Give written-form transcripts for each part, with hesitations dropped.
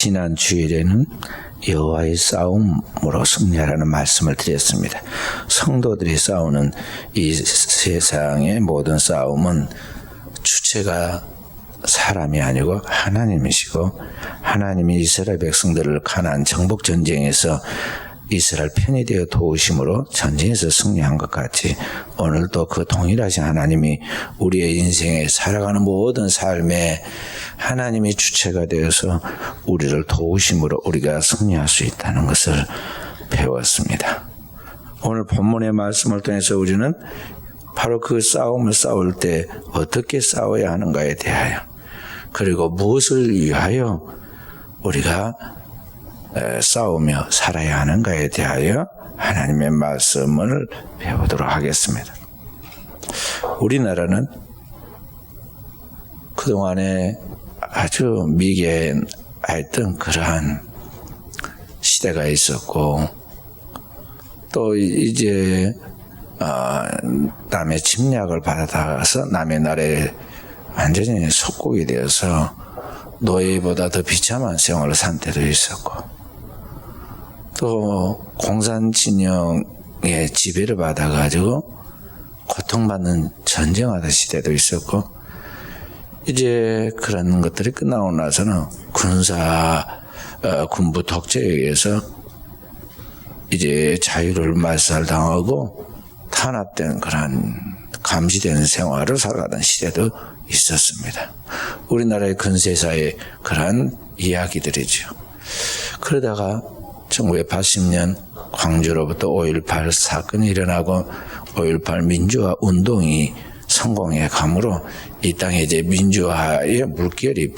지난 주일에는 여호와의 싸움으로 승리하라는 말씀을 드렸습니다. 성도들이 싸우는 이 세상의 모든 싸움은 주체가 사람이 아니고 하나님이시고, 하나님이 이스라엘 백성들을 가나안 정복 전쟁에서 이스라엘 편이 되어 도우심으로 전쟁에서 승리한 것 같이 오늘도 그 동일하신 하나님이 우리의 인생에 살아가는 모든 삶에 하나님이 주체가 되어서 우리를 도우심으로 우리가 승리할 수 있다는 것을 배웠습니다. 오늘 본문의 말씀을 통해서 우리는 바로 그 싸움을 싸울 때 어떻게 싸워야 하는가에 대하여, 그리고 무엇을 위하여 우리가 싸우며 살아야 하는가에 대하여 하나님의 말씀을 배우도록 하겠습니다. 우리나라는 그동안에 아주 미개했던 그러한 시대가 있었고, 또 이제 남의 침략을 받아서 남의 나라에 완전히 속국이 되어서 노예보다 더 비참한 생활을 산 때도 있었고, 또 공산진영의 지배를 받아가지고 고통받는 전쟁하던 시대도 있었고, 이제 그런 것들이 끝나고 나서는 군부 독재에 의해서 이제 자유를 말살당하고 탄압된 그런 감시되는 생활을 살아가던 시대도 있었습니다. 우리나라의 근세사의 그런 이야기들이죠. 그러다가 1980년 광주로부터 5.18 사건이 일어나고 5.18 민주화 운동이 성공해 가므로 이 땅에 이제 민주화의 물결이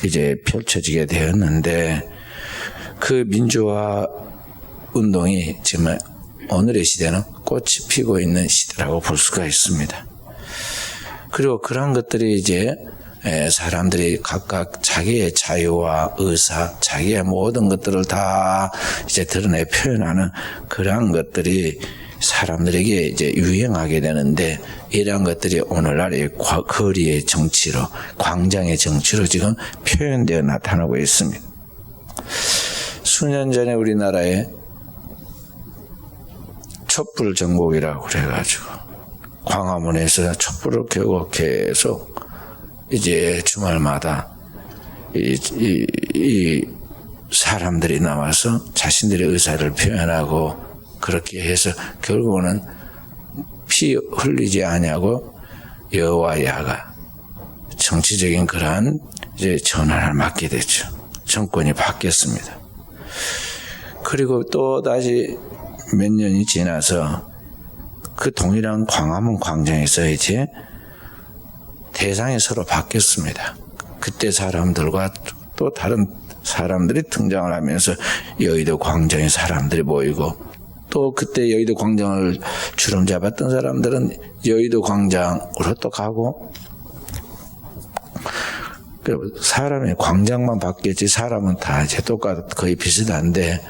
이제 펼쳐지게 되었는데, 그 민주화 운동이 지금 오늘의 시대는 꽃이 피고 있는 시대라고 볼 수가 있습니다. 그리고 그런 것들이 이제 사람들이 각각 자기의 자유와 의사, 자기의 모든 것들을 다 이제 드러내 표현하는 그러한 것들이 사람들에게 이제 유행하게 되는데, 이러한 것들이 오늘날의 거리의 정치로, 광장의 정치로 지금 표현되어 나타나고 있습니다. 수년 전에 우리나라에 촛불 정복이라고 그래가지고 광화문에서 촛불을 켜고 계속 이제 주말마다 이 사람들이 나와서 자신들의 의사를 표현하고, 그렇게 해서 결국은 피 흘리지 아니하고 여호와야가 정치적인 그러한 이제 전환을 맡게 됐죠. 정권이 바뀌었습니다. 그리고 또 다시 몇 년이 지나서 그 동일한 광화문 광장에서 이제 대상이 서로 바뀌었습니다. 그때 사람들과 또 다른 사람들이 등장을 하면서 여의도 광장에 사람들이 모이고, 또 그때 여의도 광장을 주름 잡았던 사람들은 여의도 광장으로 또 가고, 사람의 광장만 바뀌었지 사람은 다 이제 거의 비슷한데,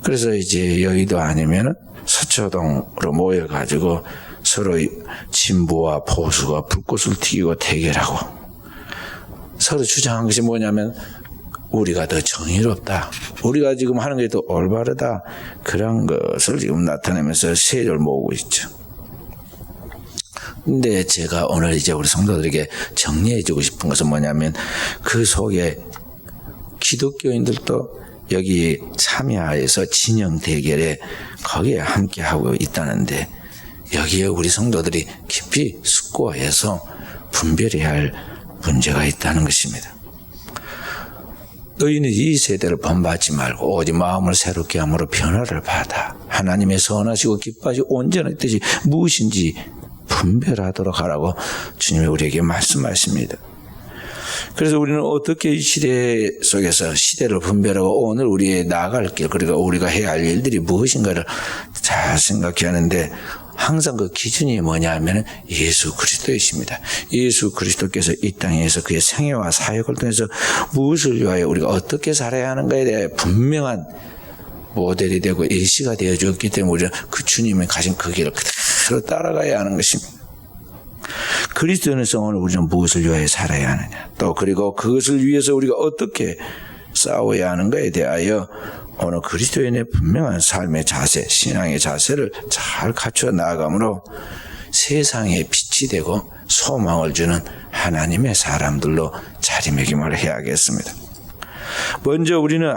그래서 이제 여의도 아니면 서초동으로 모여가지고 서로 진보와 보수가 불꽃을 튀기고 대결하고, 서로 주장한 것이 뭐냐면 우리가 더 정의롭다, 우리가 지금 하는 게 더 올바르다, 그런 것을 지금 나타내면서 세력을 모으고 있죠. 근데 제가 오늘 이제 우리 성도들에게 정리해주고 싶은 것은 뭐냐면, 그 속에 기독교인들도 여기 참여해서 진영 대결에 거기에 함께하고 있다는데, 여기에 우리 성도들이 깊이 숙고해서 분별해야 할 문제가 있다는 것입니다. 너희는 이 세대를 본받지 말고 오직 마음을 새롭게 함으로 변화를 받아 하나님의 선하시고 기뻐하시고 온전한 뜻이 무엇인지 분별하도록 하라고 주님이 우리에게 말씀하십니다. 그래서 우리는 어떻게 이 시대 속에서 시대를 분별하고 오늘 우리의 나아갈 길, 그리고 우리가 해야 할 일들이 무엇인가를 잘 생각해야 하는데, 항상 그 기준이 뭐냐 하면 예수 그리스도이십니다. 예수 그리스도께서 이 땅에서 그의 생애와 사역을 통해서 무엇을 위하여 우리가 어떻게 살아야 하는가에 대해 분명한 모델이 되고 예시가 되어주었기 때문에 우리는 그 주님이 가진 그 길을 그대로 따라가야 하는 것입니다. 그리스도인의 성원을 우리는 무엇을 위하여 살아야 하느냐, 또 그리고 그것을 위해서 우리가 어떻게 싸워야 하는 것에 대하여 오늘 그리스도인의 분명한 삶의 자세, 신앙의 자세를 잘 갖춰 나아가므로 세상에 빛이 되고 소망을 주는 하나님의 사람들로 자리매김을 해야겠습니다. 먼저 우리는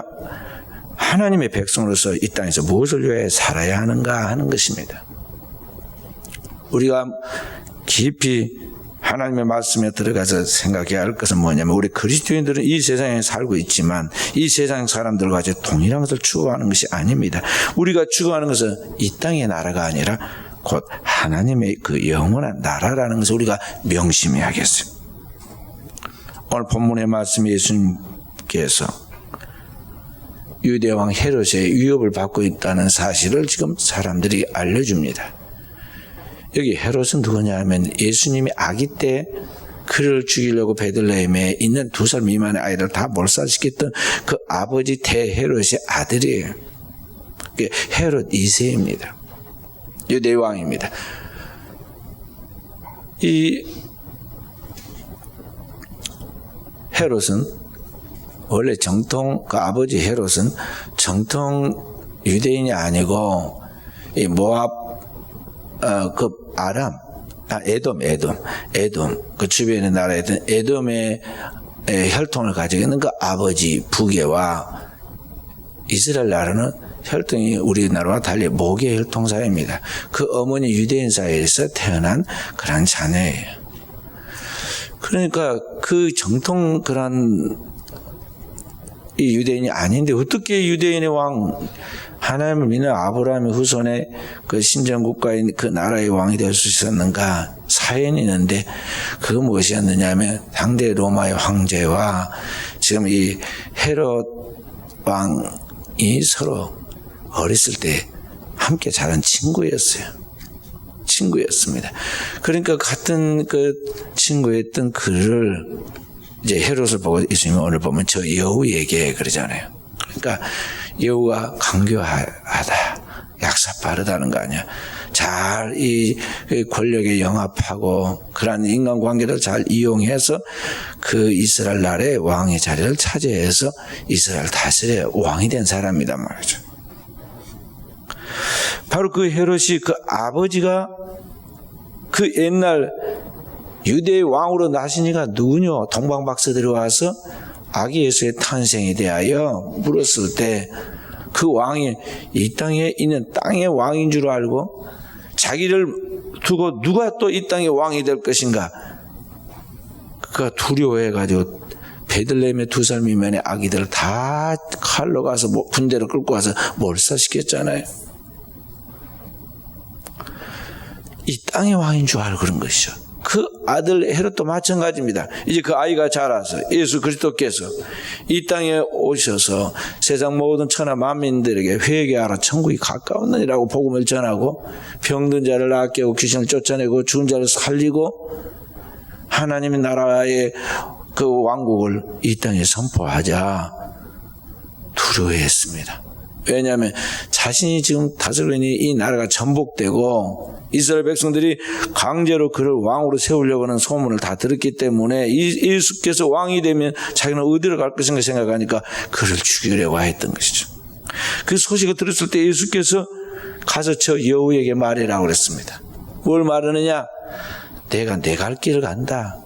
하나님의 백성으로서 이 땅에서 무엇을 위해 살아야 하는가 하는 것입니다. 우리가 깊이 하나님의 말씀에 들어가서 생각해야 할 것은 뭐냐면 우리 그리스도인들은 이 세상에 살고 있지만 이 세상 사람들과 같이 동일한 것을 추구하는 것이 아닙니다. 우리가 추구하는 것은 이 땅의 나라가 아니라 곧 하나님의 그 영원한 나라라는 것을 우리가 명심해야겠어요. 오늘 본문의 말씀 예수님께서 유대왕 헤롯의 위협을 받고 있다는 사실을 지금 사람들이 알려줍니다. 여기 헤롯은 누구냐 하면 예수님이 아기 때 그를 죽이려고 베들레헴에 있는 2살 미만의 아이를 다 몰살시켰던 그 아버지 대헤롯의 아들이에요. 헤롯 2세입니다. 유대왕입니다. 이 헤롯은 원래 정통 그 아버지 헤롯은 정통 유대인이 아니고 이 모압 그 아람 에돔 그 주변의 나라였던 에돔의 혈통을 가지고 있는 그 아버지 부계와 이스라엘 나라는 혈통이 우리나라와 달리 모계 혈통사입니다. 그 어머니 유대인 사이에서 태어난 그런 자녀예요. 그러니까 그 정통 그런 이 유대인이 아닌데 어떻게 유대인의 왕 하나님을 믿는 아브라함의 후손의 그 신정국가인 그 나라의 왕이 될 수 있었는가? 사연이 있는데 그거 무엇이었느냐 하면 당대 로마의 황제와 지금 이 헤롯 왕이 서로 어렸을 때 함께 자란 친구였습니다. 그러니까 같은 그 친구였던 그를 이제 헤롯을 보고 예수님이 오늘 보면 저 여우에게 그러잖아요. 그러니까 여우가 강교하다, 약사 빠르다는 거 아니야. 잘 이 권력에 영합하고 그런 인간관계를 잘 이용해서 그 이스라엘 나라의 왕의 자리를 차지해서 이스라엘 다스려의 왕이 된 사람이란 말이죠. 바로 그 헤롯이 그 아버지가 그 옛날 유대의 왕으로 나시니가 누구냐? 동방박사들이 와서 아기 예수의 탄생에 대하여 물었을 때 그 왕이 이 땅에 있는 땅의 왕인 줄 알고 자기를 두고 누가 또 이 땅의 왕이 될 것인가? 그가 두려워해가지고 베들레헴의 2살 미만의 아기들을 다 칼로 가서 군대를 끌고 와서 몰살시켰잖아요. 이 땅의 왕인 줄 알고 그런 것이죠. 그 아들 헤롯도 마찬가지입니다. 이제 그 아이가 자라서 예수 그리스도께서 이 땅에 오셔서 세상 모든 천하 만민들에게 회개하라 천국이 가까웠느니라고 복음을 전하고 병든 자를 낫게 하고 귀신을 쫓아내고 죽은 자를 살리고 하나님의 나라의 그 왕국을 이 땅에 선포하자 두려워했습니다. 왜냐하면 자신이 지금 다스리고 있는 이 나라가 전복되고 이스라엘 백성들이 강제로 그를 왕으로 세우려고 하는 소문을 다 들었기 때문에 예수께서 왕이 되면 자기는 어디로 갈 것인가 생각하니까 그를 죽이려고 했던 것이죠. 그 소식을 들었을 때 예수께서 가서 저 여우에게 말해라고 그랬습니다. 뭘 말하느냐? 내가 내 갈 길을 간다.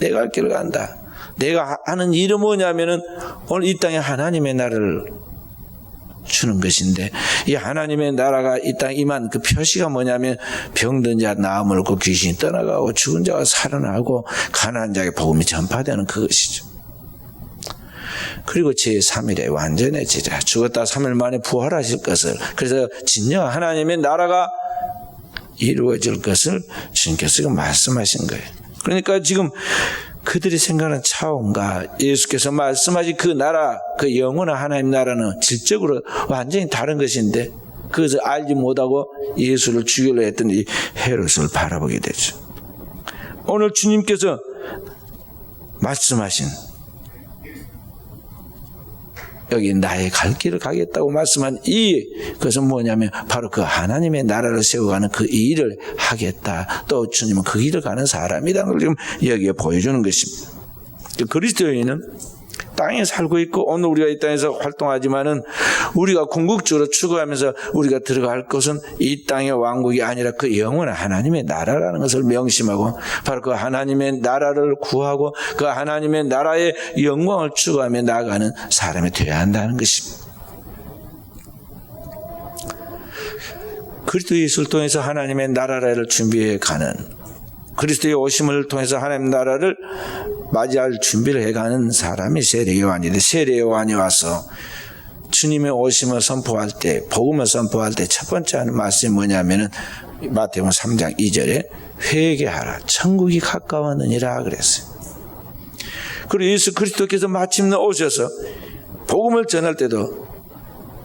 내 갈 길을 간다. 내가 하는 일은 뭐냐면은 오늘 이 땅에 하나님의 나라를 주는 것인데 이 하나님의 나라가 이 땅에 임한 그 표시가 뭐냐면 병든 자 나음을 얻고 귀신이 떠나가고 죽은 자가 살아나고 가난한 자에게 복음이 전파되는 그것이죠. 그리고 제3일에 완전해지자 죽었다 3일 만에 부활하실 것을 그래서 진정 하나님의 나라가 이루어질 것을 주님께서 지금 말씀하신 거예요. 그러니까 지금 그들이 생각하는 차원과 예수께서 말씀하신 그 나라, 그 영원한 하나님 나라는 질적으로 완전히 다른 것인데 그것을 알지 못하고 예수를 죽이려 했던 이 헤롯을 바라보게 되죠. 오늘 주님께서 말씀하신 여기 나의 갈 길을 가겠다고 말씀한 그것은 뭐냐면 바로 그 하나님의 나라를 세워가는 그 일을 하겠다. 또 주님은 그 길을 가는 사람이라는 걸 지금 여기에 보여주는 것입니다. 그리스도인은 땅에 살고 있고 오늘 우리가 이 땅에서 활동하지만은 우리가 궁극적으로 추구하면서 우리가 들어갈 것은 이 땅의 왕국이 아니라 그 영원한 하나님의 나라라는 것을 명심하고 바로 그 하나님의 나라를 구하고 그 하나님의 나라의 영광을 추구하며 나아가는 사람이 되어야 한다는 것입니다. 그리스도 예수를 통해서 하나님의 나라를 준비해 가는, 그리스도의 오심을 통해서 하나님의 나라를 맞이할 준비를 해가는 사람이 세례요한인데, 세례요한이 와서 주님의 오심을 선포할 때, 복음을 선포할 때 첫 번째 하는 말씀이 뭐냐면은 마태복음 3장 2절에 회개하라, 천국이 가까웠느니라 그랬어요. 그리고 예수 그리스도께서 마침내 오셔서 복음을 전할 때도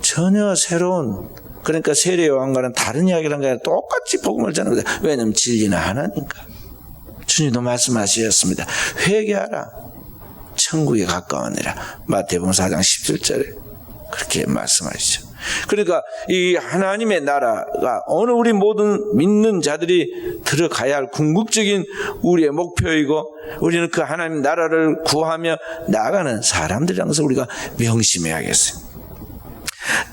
전혀 새로운, 그러니까 세례요한과는 다른 이야기를 한 게 아니라 똑같이 복음을 전합니다. 왜냐하면 진리는 하나니까. 주님도 말씀하셨습니다. 회개하라, 천국에 가까웠느니라. 마태복음 4장 17절에 그렇게 말씀하시죠. 그러니까 이 하나님의 나라가 오늘 우리 모든 믿는 자들이 들어가야 할 궁극적인 우리의 목표이고, 우리는 그 하나님 나라를 구하며 나아가는 사람들이라는 것을 우리가 명심해야겠어요.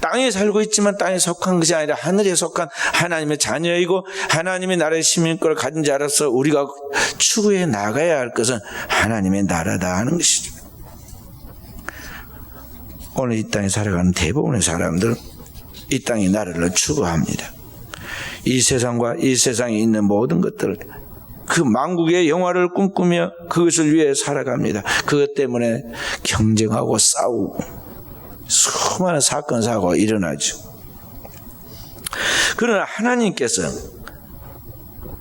땅에 살고 있지만 땅에 속한 것이 아니라 하늘에 속한 하나님의 자녀이고 하나님의 나라의 시민권을 가진 자로서 우리가 추구해 나가야 할 것은 하나님의 나라다 하는 것이죠. 오늘 이 땅에 살아가는 대부분의 사람들은 이 땅의 나라를 추구합니다. 이 세상과 이 세상에 있는 모든 것들, 그 만국의 영화를 꿈꾸며 그것을 위해 살아갑니다. 그것 때문에 경쟁하고 싸우고 수많은 사건 사고가 일어나죠. 그러나 하나님께서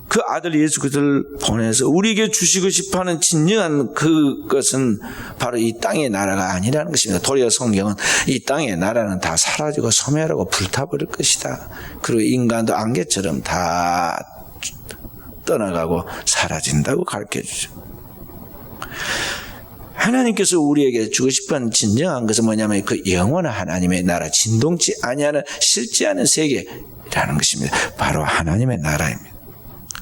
그 아들 예수 그리스도를 보내서 우리에게 주시고 싶어하는 진정한 그것은 바로 이 땅의 나라가 아니라는 것입니다. 도리어 성경은 이 땅의 나라는 다 사라지고 소멸하고 불타버릴 것이다. 그리고 인간도 안개처럼 다 떠나가고 사라진다고 가르쳐주죠. 하나님께서 우리에게 주고 싶은 진정한 것은 뭐냐면 그 영원한 하나님의 나라, 진동치 아니하는 실지 않은 세계라는 것입니다. 바로 하나님의 나라입니다.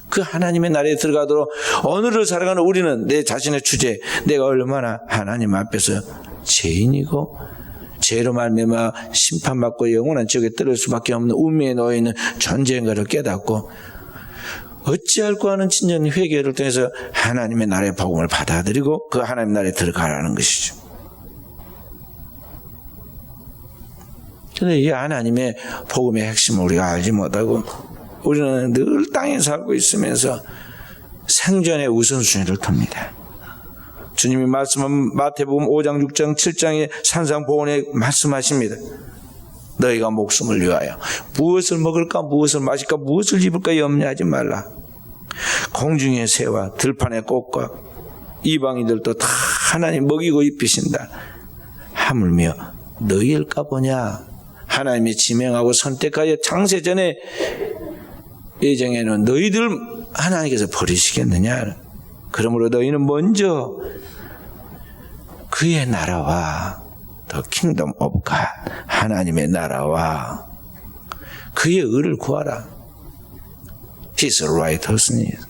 그 하나님의 나라에 들어가도록 오늘을 살아가는 우리는 내 자신의 주제, 내가 얼마나 하나님 앞에서 죄인이고 죄로 말미암아 심판받고 영원한 지옥에 떨어질 수밖에 없는 운명에 놓여 있는 존재인가를 깨닫고 어찌할까 하는 진정 회개를 통해서 하나님의 나라의 복음을 받아들이고 그 하나님의 나라에 들어가라는 것이죠. 그런데 이 하나님의 복음의 핵심을 우리가 알지 못하고 우리는 늘 땅에 살고 있으면서 생존의 우선순위를 둡니다. 주님이 말씀은 마태복음 5장, 6장, 7장의 산상보훈에 말씀하십니다. 너희가 목숨을 위하여 무엇을 먹을까, 무엇을 마실까, 무엇을 입을까 염려하지 말라. 공중의 새와 들판의 꽃과 이방인들도 다 하나님 먹이고 입히신다. 하물며 너희일까 보냐. 하나님이 지명하고 선택하여 창세전에 예정에는 너희들 하나님께서 버리시겠느냐. 그러므로 너희는 먼저 그의 나라와 The Kingdom of God, 하나님의 나라와 그의 의를 구하라. His righteousness,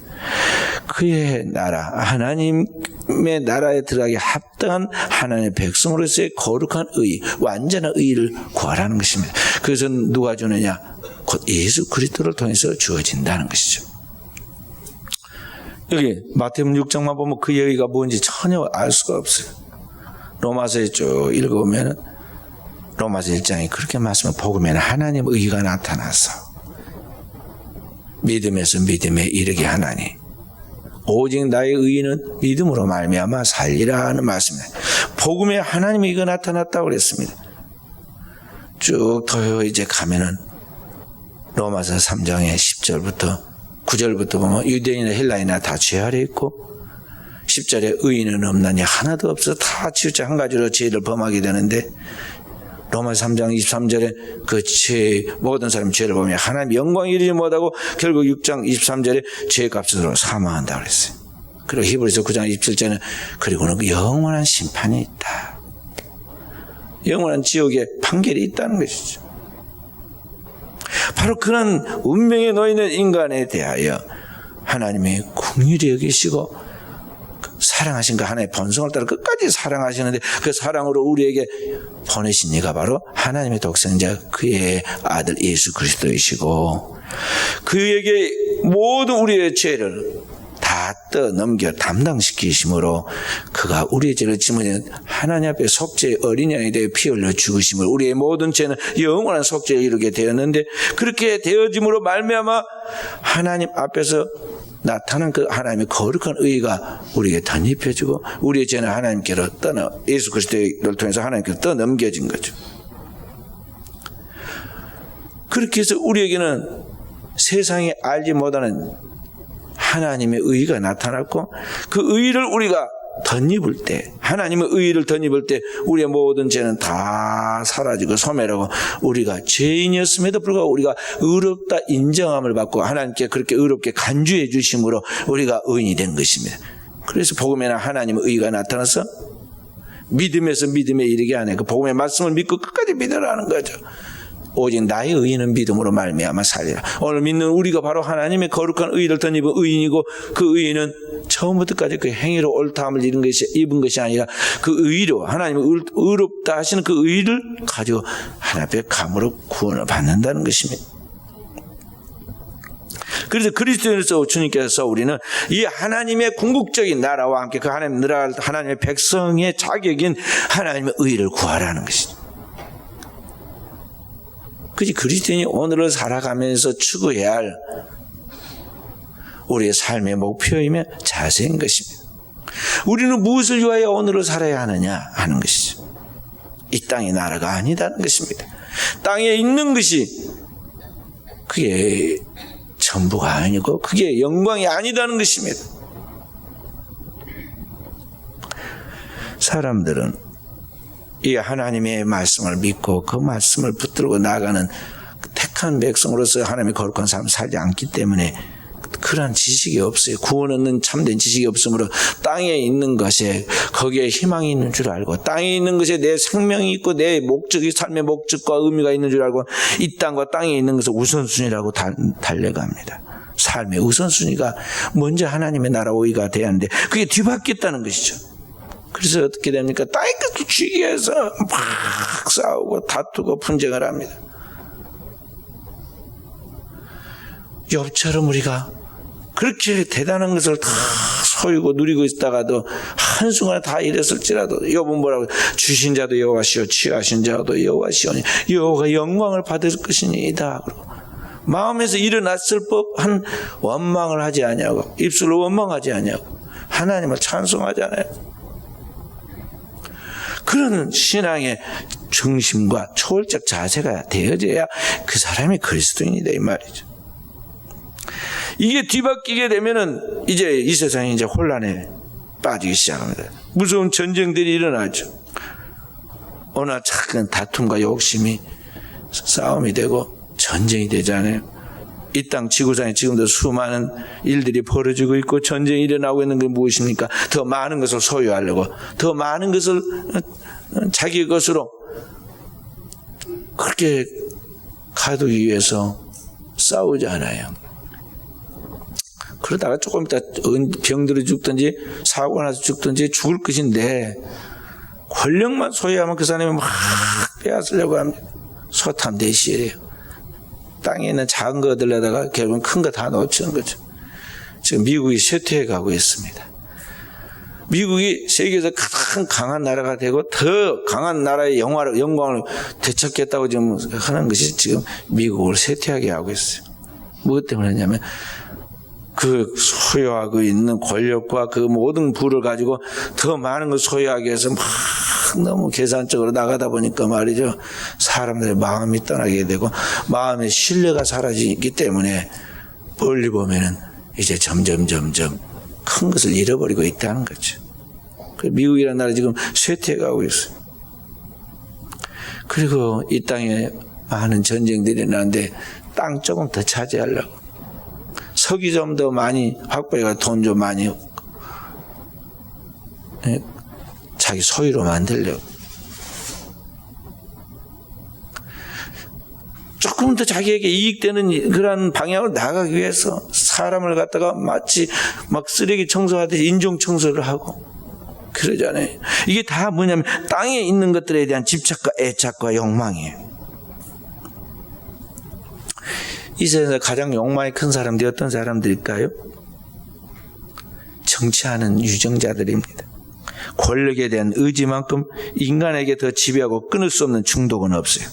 그의 나라, 하나님의 나라에 들어가기 합당한 하나님의 백성으로서의 거룩한 의, 완전한 의를 구하라는 것입니다. 그래서 누가 주느냐? 곧 예수 그리스도를 통해서 주어진다는 것이죠. 여기 마태복음 6장만 보면 그의 의가 뭔지 전혀 알 수가 없어요. 로마서에 쭉 읽어보면 로마서 1장이 그렇게 말씀을 복음에는 하나님의 의가 나타나서 믿음에서 믿음에 이르게 하나니 오직 나의 의는 믿음으로 말미암아 살리라 하는 말씀입니다. 복음에 하나님의 의가 나타났다고 그랬습니다. 쭉 더 이제 가면은 로마서 3장의 10절부터 9절부터 보면 유대인이나 헬라인이나 다 죄 아래 있고 10절에 의인은 없나니 하나도 없어 다 치우쳐 한 가지로 죄를 범하게 되는데 로마서 3장 23절에 그 죄, 모든 사람이 죄를 보면 하나님 영광 이르지 못하고 결국 6장 23절에 죄의 값으로 사망한다고 그랬어요. 그리고 히브리서 9장 27절에는 그리고는 영원한 심판이 있다. 영원한 지옥의 판결이 있다는 것이죠. 바로 그런 운명에 놓여있는 인간에 대하여 하나님의 긍휼히 여기시고 사랑하신 그 하나님의 본성을 따라 끝까지 사랑하시는데 그 사랑으로 우리에게 보내신 이가 바로 하나님의 독생자 그의 아들 예수 그리스도이시고 그에게 모든 우리의 죄를 다 떠넘겨 담당시키심으로 그가 우리의 죄를 짊어지는 하나님 앞에 속죄의 어린 양이 되어 피 흘려 죽으심을 우리의 모든 죄는 영원한 속죄에 이르게 되었는데 그렇게 되어짐으로 말미암아 하나님 앞에서 나타난 그 하나님의 거룩한 의가 우리에게 덧입혀지고 우리의 죄는 하나님께로 예수 그리스도를 통해서 하나님께로 떠넘겨진 거죠. 그렇게 해서 우리에게는 세상이 알지 못하는 하나님의 의가 나타났고 그 의를 우리가 덧입을 때 하나님의 의를 덧입을 때 우리의 모든 죄는 다 사라지고 소멸하고 우리가 죄인이었음에도 불구하고 우리가 의롭다 인정함을 받고 하나님께 그렇게 의롭게 간주해 주심으로 우리가 의인이 된 것입니다. 그래서 복음에는 하나님의 의가 나타나서 믿음에서 믿음에 이르게 하네. 그 복음의 말씀을 믿고 끝까지 믿으라는 거죠. 오직 나의 의인은 믿음으로 말미암아 살리라. 오늘 믿는 우리가 바로 하나님의 거룩한 의를 덧입은 의인이고 그 의인은 처음부터까지 그 행위로 옳다함을 입은 것이 아니라 그 의로 하나님의 의롭다 하시는 그 의를 가지고 하나님 앞에 감으로 구원을 받는다는 것입니다. 그래서 그리스도인으로서 주님께서 우리는 이 하나님의 궁극적인 나라와 함께 그 하나님의 백성의 자격인 하나님의 의를 구하라는 것입니다. 그것이 그리스도인이 오늘을 살아가면서 추구해야 할 우리의 삶의 목표이며 자세인 것입니다. 우리는 무엇을 위하여 오늘을 살아야 하느냐 하는 것이죠. 이 땅의 나라가 아니다는 것입니다. 땅에 있는 것이 그게 전부가 아니고 그게 영광이 아니다는 것입니다. 사람들은 이 하나님의 말씀을 믿고 그 말씀을 붙들고 나가는 택한 백성으로서 하나님의 거룩한 삶을 살지 않기 때문에 그러한 지식이 없어요. 구원 얻는 참된 지식이 없으므로 땅에 있는 것에 거기에 희망이 있는 줄 알고 땅에 있는 것에 내 생명이 있고 내 목적이 삶의 목적과 의미가 있는 줄 알고 이 땅과 땅에 있는 것을 우선순위라고 달려갑니다. 삶의 우선순위가 먼저 하나님의 나라 의가 돼야 하는데 그게 뒤바뀌었다는 것이죠. 그래서 어떻게 됩니까? 땅의 것을 쥐기 위해서 막 싸우고 다투고 분쟁을 합니다. 욥처럼 우리가 그렇게 대단한 것을 다 소유고 누리고 있다가도 한순간에 다 잃었을지라도 욥은 뭐라고 주신 자도 여호와시오 취하신 자도 여호와시오니 여호와가 영광을 받을 것이니이다. 그리고 마음에서 일어났을 법한 원망을 하지 아니하고 입술로 원망하지 아니하고 하나님을 찬송하지 않아요. 그런 신앙의 중심과 초월적 자세가 되어져야 그 사람이 그리스도인이다 이 말이죠. 이게 뒤바뀌게 되면은 이제 이 세상이 이제 혼란에 빠지기 시작합니다. 무서운 전쟁들이 일어나죠. 어느 작은 다툼과 욕심이 싸움이 되고 전쟁이 되잖아요. 이 땅 지구상에 지금도 수많은 일들이 벌어지고 있고 전쟁이 일어나고 있는 게 무엇입니까? 더 많은 것을 소유하려고 더 많은 것을 자기 것으로 그렇게 가두기 위해서 싸우잖아요. 그러다가 조금 있다 병들어 죽든지 사고가 나서 죽든지 죽을 것인데 권력만 소유하면 그 사람이 막 빼앗으려고 합니다. 소탐 대시해요. 땅에 있는 작은 거 얻으려다가 결국은 큰 거 다 놓치는 거죠. 지금 미국이 쇠퇴해 가고 있습니다. 미국이 세계에서 가장 강한 나라가 되고 더 강한 나라의 영광을 되찾겠다고 지금 하는 것이 지금 미국을 쇠퇴하게 하고 있어요. 무엇 때문에 하냐면 그 소유하고 있는 권력과 그 모든 부를 가지고 더 많은 걸 소유하기 위해서 막 너무 계산적으로 나가다 보니까 말이죠. 사람들의 마음이 떠나게 되고 마음의 신뢰가 사라지기 때문에 멀리 보면은 이제 점점 큰 것을 잃어버리고 있다는 거죠. 미국이라는 나라 지금 쇠퇴해가고 있어요. 그리고 이 땅에 많은 전쟁들이 나는데 땅 조금 더 차지하려고 석이 좀 더 많이 확보해가 돈 좀 많이 자기 소유로 만들려고 조금 더 자기에게 이익되는 그런 방향으로 나가기 위해서 사람을 갖다가 마치 막 쓰레기 청소하듯이 인종 청소를 하고 그러잖아요. 이게 다 뭐냐면 땅에 있는 것들에 대한 집착과 애착과 욕망이에요. 이 세상에서 가장 욕망이 큰 사람들이 어떤 사람들일까요? 정치하는 유정자들입니다. 권력에 대한 의지만큼 인간에게 더 지배하고 끊을 수 없는 중독은 없어요.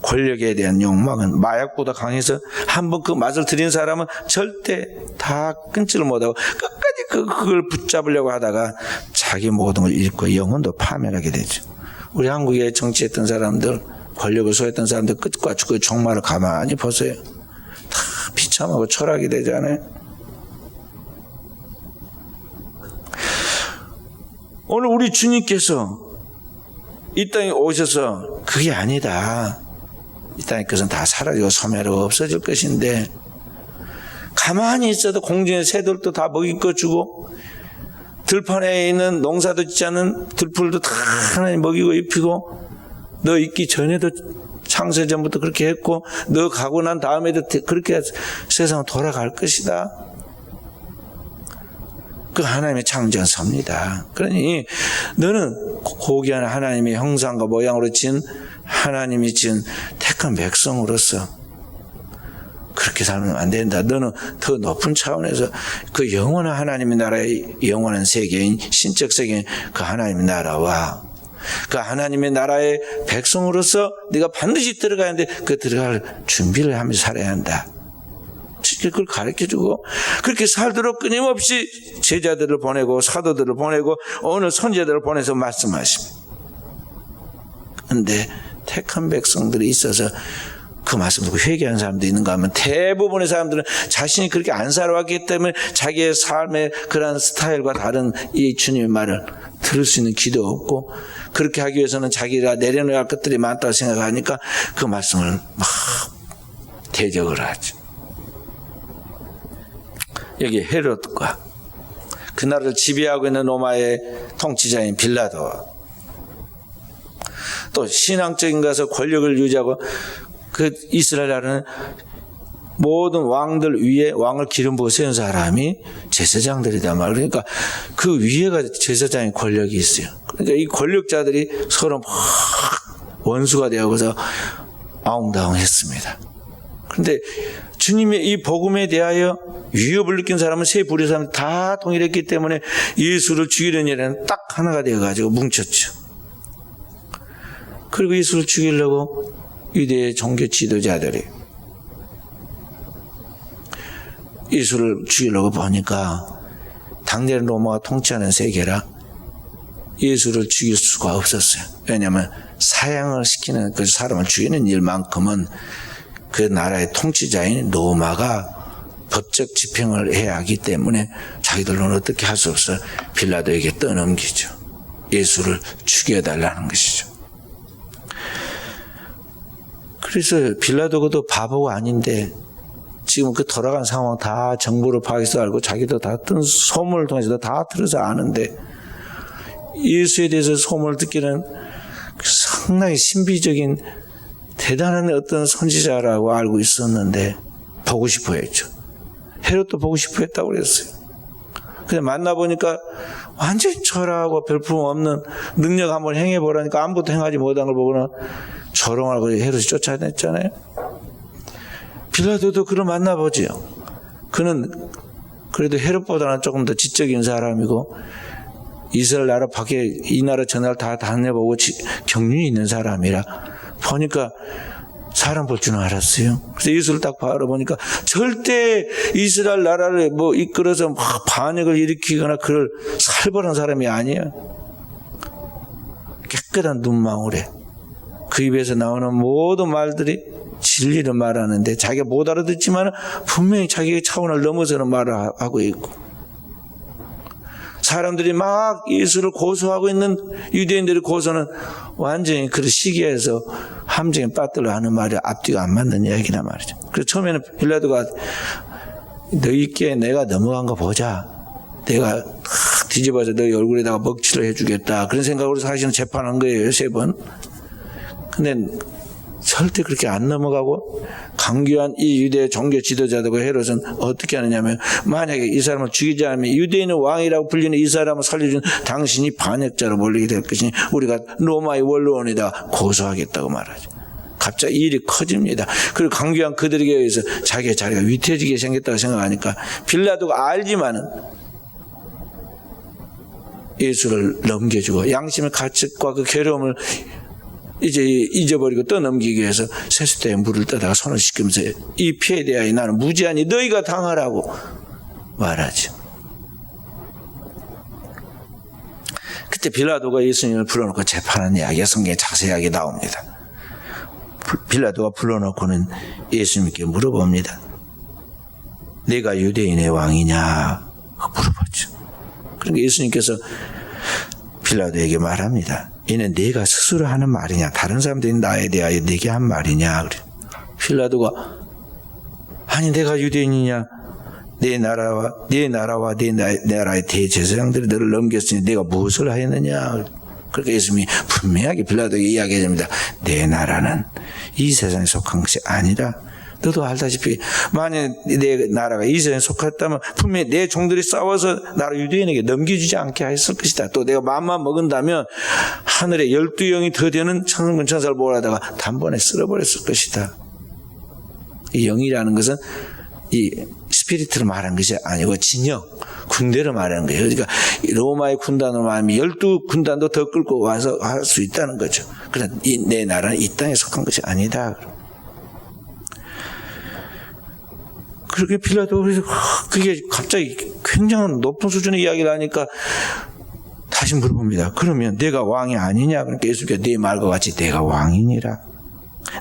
권력에 대한 욕망은 마약보다 강해서 한번 그 맛을 들인 사람은 절대 다 끊지를 못하고 끝까지 그걸 붙잡으려고 하다가 자기 모든 걸 잃고 영혼도 파멸하게 되죠. 우리 한국에 정치했던 사람들, 권력을 소유했던 사람들 끝과 그 종말을 가만히 보세요. 다 비참하고 철학이 되잖아요. 오늘 우리 주님께서 이 땅에 오셔서 그게 아니다. 이 땅의 것은 다 사라지고 소멸하고 없어질 것인데 가만히 있어도 공중의 새들도 다 먹일 거 주고 들판에 있는 농사도 짓지 않은 들풀도 다 하나님 먹이고 입히고 너 있기 전에도 창세전부터 그렇게 했고 너 가고 난 다음에도 그렇게 세상은 돌아갈 것이다. 그 하나님의 창조한 섭니다. 그러니 너는 고귀한 하나님의 형상과 모양으로 지은 하나님이 지은 택한 백성으로서 그렇게 살면 안 된다. 너는 더 높은 차원에서 그 영원한 하나님의 나라의 영원한 세계인 신적 세계인 그 하나님의 나라와 그 하나님의 나라의 백성으로서 네가 반드시 들어가야 하는데 그 들어갈 준비를 하면서 살아야 한다. 그걸 가르쳐주고 그렇게 살도록 끊임없이 제자들을 보내고 사도들을 보내고 오늘 선지자들을 보내서 말씀하십니다. 그런데 택한 백성들이 있어서 그 말씀 듣고 회개하는 사람도 있는가 하면 대부분의 사람들은 자신이 그렇게 안 살아왔기 때문에 자기의 삶의 그런 스타일과 다른 이 주님의 말을 들을 수 있는 기도 없고 그렇게 하기 위해서는 자기가 내려놓아야 할 것들이 많다고 생각하니까 그 말씀을 막 대적을 하죠. 여기 헤롯과 그 나라를 지배하고 있는 로마의 통치자인 빌라도 또 신앙적인 것에서 권력을 유지하고 그 이스라엘 나라는 모든 왕들 위에 왕을 기름 부어 세운 사람이 제사장들이다 말. 그러니까 그 위에가 제사장의 권력이 있어요. 그러니까 이 권력자들이 서로 막 원수가 되어서 아웅다웅했습니다. 그런데 주님의 이 복음에 대하여 위협을 느낀 사람은 세 부류의 사람 다 동일했기 때문에 예수를 죽이려는 일에는 딱 하나가 되어가지고 뭉쳤죠. 그리고 예수를 죽이려고 유대의 종교 지도자들이 예수를 죽이려고 보니까 당대는 로마가 통치하는 세계라 예수를 죽일 수가 없었어요. 왜냐하면 사형을 시키는 그 사람을 죽이는 일만큼은 그 나라의 통치자인 로마가 법적 집행을 해야 하기 때문에 자기들로는 어떻게 할 수 없어 빌라도에게 떠넘기죠. 예수를 죽여달라는 것이죠. 그래서 빌라도도 바보가 아닌데 지금 그 돌아간 상황 다 정보를 파악해서 알고 자기도 다 뜬 소문을 통해서 다 들어서 아는데 예수에 대해서 소문을 듣기는 상당히 신비적인 대단한 어떤 선지자라고 알고 있었는데 보고 싶어 했죠. 헤롯도 보고 싶어 했다고 그랬어요. 근데 만나보니까 완전히 철학하고 별품 없는 능력 한번 행해보라니까 아무것도 행하지 못한 걸 보고는 조롱하고 헤롯이 쫓아냈잖아요. 빌라도도 그를 만나보지요. 그는 그래도 헤롯보다는 조금 더 지적인 사람이고 이스라엘 나라 밖에 이 나라 저 나라 다 다녀보고 경륜이 있는 사람이라 보니까 사람 볼 줄은 알았어요. 그래서 예수를 딱 바라보니까 절대 이스라엘 나라를 뭐 이끌어서 막 반역을 일으키거나 그럴 살벌한 사람이 아니에요. 깨끗한 눈망울에 그 입에서 나오는 모든 말들이 진리를 말하는데 자기가 못 알아듣지만 분명히 자기의 차원을 넘어서는 말을 하고 있고 사람들이 막 예수를 고소하고 있는 유대인들의 고소는 완전히 그 시기에서 함정에 빠뜨려 하는 말이 앞뒤가 안 맞는 이야기란 말이죠. 그래서 처음에는 빌라도가 너희께 내가 넘어간 거 보자. 내가 뒤집어서 너희 얼굴에다가 먹칠을 해주겠다. 그런 생각으로 사실은 재판한 거예요. 3번. 근데 절대 그렇게 안 넘어가고 강교한 이 유대 종교 지도자들과 헤롯은 어떻게 하느냐면 만약에 이 사람을 죽이지 않으면 유대인의 왕이라고 불리는 이 사람을 살려준 당신이 반역자로 몰리게 될 것이니 우리가 로마의 원로원에다 고소하겠다고 말하죠. 갑자기 일이 커집니다. 그리고 강교한 그들에게 의해서 자기의 자리가 위태해지게 생겼다고 생각하니까 빌라도가 알지만은 예수를 넘겨주고 양심의 가책과 그 괴로움을 이제 잊어버리고 떠넘기기 위해서 세숫대에 물을 떠다가 손을 씻기면서 이 피해에 대하여 나는 무지하니 너희가 당하라고 말하죠. 그때 빌라도가 예수님을 불러놓고 재판한 이야기가 성경에 자세하게 나옵니다. 빌라도가 불러놓고는 예수님께 물어봅니다. 내가 유대인의 왕이냐 물어봤죠. 그러니까 예수님께서 빌라도에게 말합니다. 이는 네가 스스로 하는 말이냐 다른 사람들이 나에 대하여 네게 한 말이냐. 그래. 빌라도가 아니 내가 유대인이냐 내 나라와 네 나라의 대제사장들이 너를 넘겼으니 내가 무엇을 하였느냐. 그러니까 예수님이 분명하게 빌라도에게 이야기해 줍니다. 내 나라는 이 세상에 속한 것이 아니라 너도 알다시피 만약 내 나라가 이 세상에 속했다면 분명히 내 종들이 싸워서 나를 유대인에게 넘겨주지 않게 했을 것이다. 또 내가 마음만 먹은다면 하늘에 12영이 더 되는 천군 천사를 모아다가 단번에 쓸어버렸을 것이다. 이 영이라는 것은 이 스피리트를 말하는 것이 아니고 진영, 군대를 말하는 거예요. 그러니까 로마의 군단으로 말하면 12군단도 더 끌고 와서 할 수 있다는 거죠. 그러나 내 나라는 이 땅에 속한 것이 아니다. 그렇게 빌라도 그래서 그게 갑자기 굉장한 높은 수준의 이야기를 하니까 다시 물어봅니다. 그러면 내가 왕이 아니냐? 그러니까 예수께서 네 말과 같이 내가 왕이니라.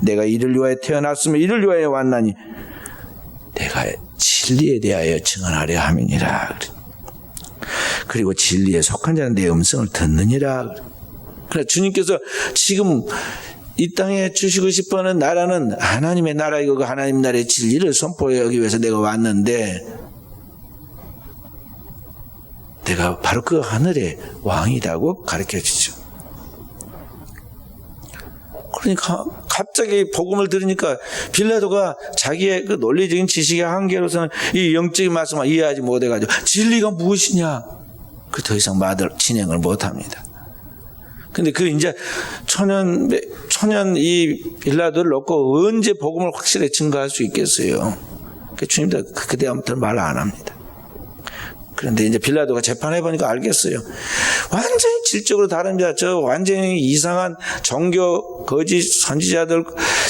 내가 이를 위하여 태어났으면 이를 위하여 왔나니 내가 진리에 대하여 증언하려 함이니라. 그리고 진리에 속한 자는 내 음성을 듣느니라. 그러나 주님께서 지금 이 땅에 주시고 싶어하는 나라는 하나님의 나라이고 그 하나님 나라의 진리를 선포하기 위해서 내가 왔는데 내가 바로 그 하늘의 왕이라고 가르쳐주죠. 그러니까 갑자기 복음을 들으니까 빌라도가 자기의 그 논리적인 지식의 한계로서는 이 영적인 말씀을 이해하지 못해가지고 진리가 무엇이냐 그 더 이상 말을 진행을 못합니다. 근데 그 이제 초년 이 빌라도를 놓고 언제 복음을 확실히 증거할 수 있겠어요? 그 주님도 그때부터는 말 안 합니다. 그런데 이제 빌라도가 재판해보니까 알겠어요. 완전히 질적으로 다릅니다. 저 완전히 이상한 종교 거짓 선지자들,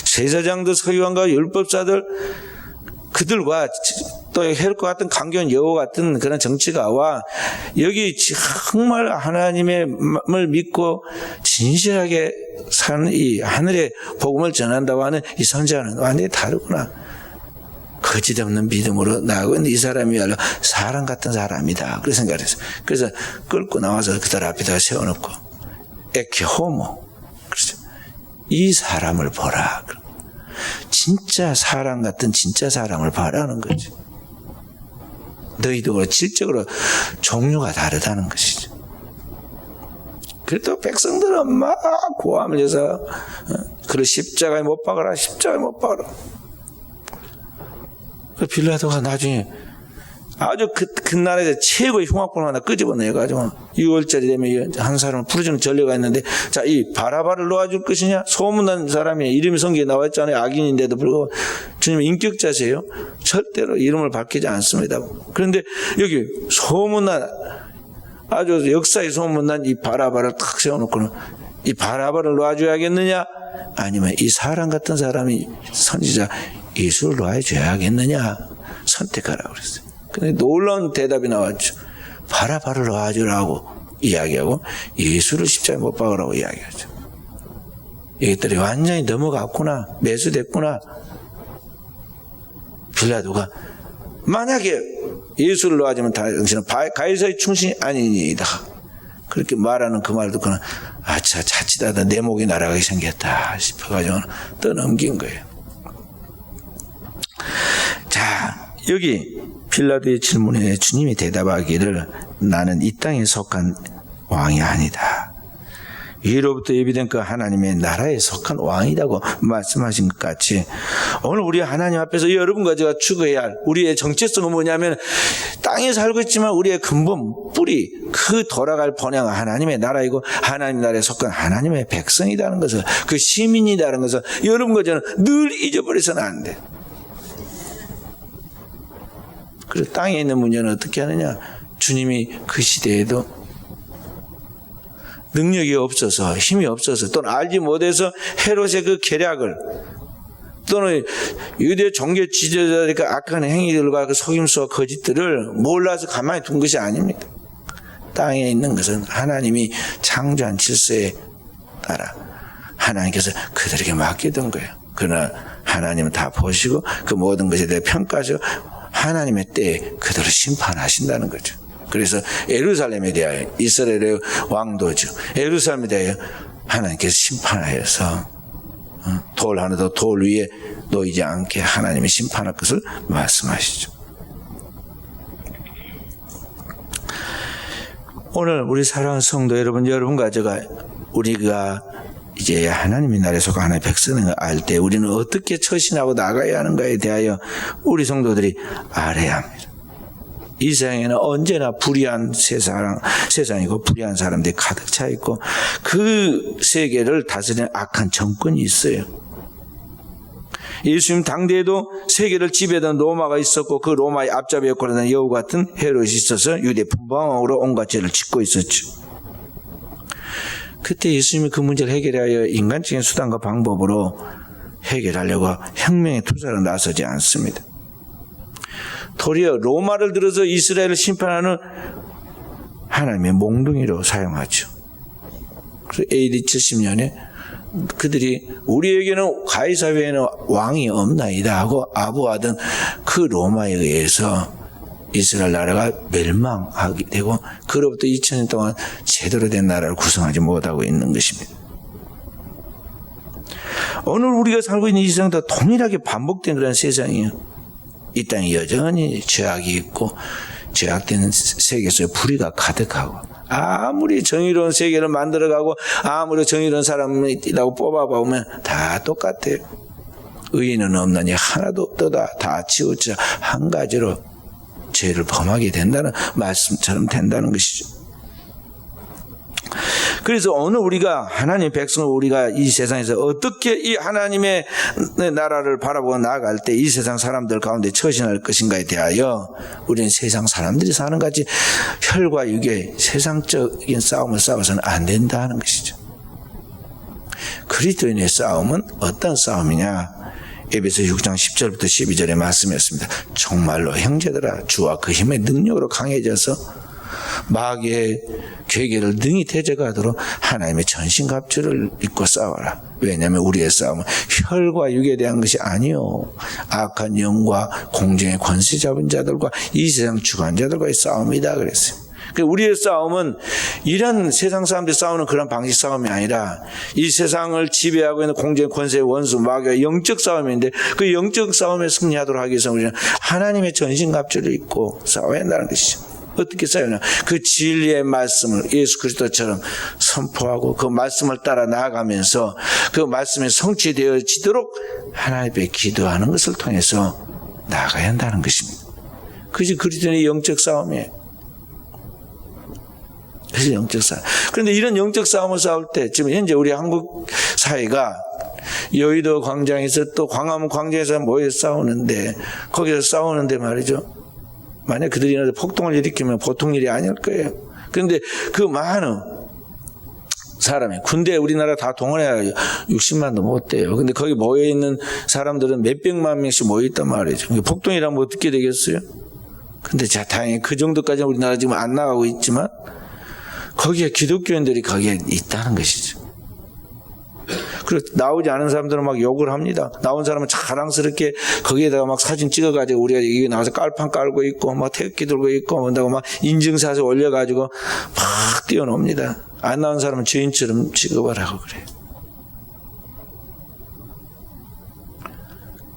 제사장들, 서기관과 율법사들 그들과 또 헤롯과 같은 강교한 여호 같은 그런 정치가와 여기 정말 하나님을 믿고 진실하게 사는 이 하늘의 복음을 전한다고 하는 이 선지자는 완전히 다르구나. 거짓 없는 믿음으로 나아가고 있는 이 사람이야말로 사람 같은 사람이다. 그렇게 생각했어요. 그래서 끌고 나와서 그들 앞에다 세워놓고 에케 호모. 그렇죠. 이 사람을 보라. 진짜 사람 같은 진짜 사람을 봐라는 거죠. 너희도 질적으로 종류가 다르다는 것이죠. 그래도 백성들은 막 고함을 해서 그를 십자가에 못 박아라, 십자가에 못 박아라. 그 빌라도가 나중에 아주 그 나라에서 최고의 흉악범을 하나 끄집어내가지고 6월절이 되면 한 사람을 부르주는 전례가 있는데 자, 이 바라바를 놓아줄 것이냐? 소문난 사람이 이름이 성경에 나와있잖아요. 악인인데도 불구하고 주님은 인격자세요. 절대로 이름을 밝히지 않습니다. 그런데 여기 소문난 아주 역사에 소문난 이 바라바를 탁 세워놓고는 이 바라바를 놓아줘야겠느냐? 아니면 이 사람 같은 사람이 선지자 예수를 놓아줘야겠느냐? 선택하라고 그랬어요. 근데 놀라운 대답이 나왔죠. 바라바를 놓아주라고 이야기하고 예수를 십자가에 못 박으라고 이야기하죠. 이것들이 완전히 넘어갔구나. 매수됐구나. 빌라도가 만약에 예수를 놓아주면 당신은 가이사의 충신이 아니니이다. 그렇게 말하는 그 말 듣고는 아차 자칫하다 내 목이 날아가게 생겼다 싶어가지고 떠넘긴 거예요. 자, 여기 빌라도의 질문에 주님이 대답하기를 나는 이 땅에 속한 왕이 아니다. 위로부터 예비된 그 하나님의 나라에 속한 왕이라고 말씀하신 것 같이 오늘 우리 하나님 앞에서 여러분과 제가 추구해야 할 우리의 정체성은 뭐냐면 땅에 살고 있지만 우리의 근본 뿌리 그 돌아갈 본향은 하나님의 나라이고 하나님 나라에 속한 하나님의 백성이라는 것을 그 시민이라는 것을 여러분과 저는 늘 잊어버려서는 안 돼. 그래서 땅에 있는 문제는 어떻게 하느냐 주님이 그 시대에도 능력이 없어서 힘이 없어서 또는 알지 못해서 헤롯의 그 계략을 또는 유대 종교 지도자들의 그 악한 행위들과 그 속임수와 거짓들을 몰라서 가만히 둔 것이 아닙니다. 땅에 있는 것은 하나님이 창조한 질서에 따라 하나님께서 그들에게 맡겨둔 거예요. 그러나 하나님은 다 보시고 그 모든 것에 대해 평가하시고 하나님의 때에 그들을 심판하신다는 거죠. 그래서 예루살렘에 대하여 이스라엘의 왕도죠. 예루살렘에 대하여 하나님께서 심판하여서 돌 하나도 돌 위에 놓이지 않게 하나님이 심판할 것을 말씀하시죠. 오늘 우리 사랑하는 성도 여러분, 여러분과 제가 우리가 이제 하나님의 나라에 속한 하나님의 백성을 알 때 우리는 어떻게 처신하고 나가야 하는가에 대하여 우리 성도들이 알아야 합니다. 이 세상에는 언제나 불의한 세상이고 불의한 사람들이 가득 차 있고 그 세계를 다스리는 악한 정권이 있어요. 예수님 당대에도 세계를 지배하던 로마가 있었고 그 로마의 앞잡이 역할을 하는 여우 같은 헤롯이 있어서 유대 분방으로 온갖 죄를 짓고 있었죠. 그때 예수님이 그 문제를 해결하여 인간적인 수단과 방법으로 해결하려고 혁명의 투사로 나서지 않습니다. 도리어 로마를 들어서 이스라엘을 심판하는 하나님의 몽둥이로 사용하죠. 그래서 AD 70년에 그들이 우리에게는 가이사 외에는 왕이 없나이다 하고 아부하던 그 로마에 의해서 이스라엘 나라가 멸망하게 되고 그로부터 2000년 동안 제대로 된 나라를 구성하지 못하고 있는 것입니다. 오늘 우리가 살고 있는 이 세상도 동일하게 반복된 그런 세상이에요. 이 땅에 여전히 죄악이 있고 죄악된 세계 속에 불의가 가득하고 아무리 정의로운 세계를 만들어가고 아무리 정의로운 사람이라고 뽑아보면 다 똑같아요. 의인은 없나니 하나도 없도다. 다 치우쳐 한 가지로 죄를 범하게 된다는 말씀처럼 된다는 것이죠. 그래서 오늘 우리가 하나님의 백성을 우리가 이 세상에서 어떻게 이 하나님의 나라를 바라보고 나아갈 때 이 세상 사람들 가운데 처신할 것인가에 대하여 우리는 세상 사람들이 사는 같이 혈과 육의 세상적인 싸움을 싸워서는 안 된다는 것이죠. 그리스도인의 싸움은 어떤 싸움이냐? 에베소 6장 10절부터 12절의 말씀이었습니다. 정말로 형제들아 주와 그 힘의 능력으로 강해져서 마귀의 괴계를 능히 대적하도록 하나님의 전신갑주를 입고 싸워라. 왜냐하면 우리의 싸움은 혈과 육에 대한 것이 아니요 악한 영과 공중의 권세 잡은 자들과 이 세상 주관자들과의 싸움이다 그랬어요. 우리의 싸움은 이런 세상 사람들이 싸우는 그런 방식 싸움이 아니라 이 세상을 지배하고 있는 공중의 권세의 원수 마귀와 영적 싸움인데 그 영적 싸움에 승리하도록 하기 위해서 우리는 하나님의 전신갑주를 입고 싸워야 한다는 것이죠. 어떻게 싸우냐? 그 진리의 말씀을 예수 그리스도처럼 선포하고 그 말씀을 따라 나아가면서 그 말씀이 성취되어지도록 하나님 앞에 기도하는 것을 통해서 나아가야 한다는 것입니다. 그것이 그리스도인의 영적 싸움이에요. 그래서 영적 싸움. 그런데 이런 영적 싸움을 싸울 때 지금 현재 우리 한국 사회가 여의도 광장에서 또 광화문 광장에서 모여 싸우는데 거기서 싸우는데 말이죠. 만약 그들이 폭동을 일으키면 보통 일이 아닐 거예요. 그런데 그 많은 사람이 군대 우리나라 다 동원해야 60만도 못 돼요. 근데 거기 모여있는 사람들은 몇백만 명씩 모여있단 말이죠. 폭동이라면 어떻게 되겠어요? 근데 다행히 그 정도까지는 우리나라 지금 안 나가고 있지만 거기에 기독교인들이 거기에 있다는 것이죠. 그리고 나오지 않은 사람들은 막 욕을 합니다. 나온 사람은 자랑스럽게 거기에다가 막 사진 찍어가지고 우리가 여기 나와서 깔판 깔고 있고 막 태극기 들고 있고 한다고 막 인증샷을 올려가지고 막 띄워놓습니다. 안 나온 사람은 죄인처럼 취급을 하고 그래요.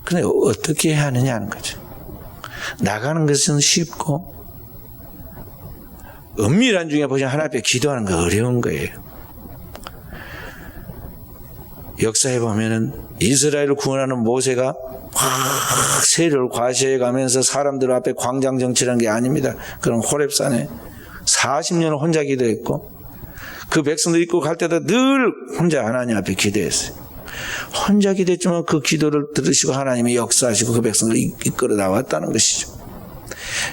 그런데 어떻게 해야 하느냐 하는 거죠. 나가는 것은 쉽고 은밀한 중에 보시면 하나님 앞에 기도하는 거 어려운 거예요. 역사에 보면은 이스라엘을 구원하는 모세가 막 세를 과시해 가면서 사람들 앞에 광장 정치라는 게 아닙니다. 그런 호렙산에 40년을 혼자 기도했고 그 백성들 입고 갈 때도 늘 혼자 하나님 앞에 기도했어요. 혼자 기도했지만 그 기도를 들으시고 하나님이 역사하시고 그 백성들을 이끌어 나왔다는 것이죠.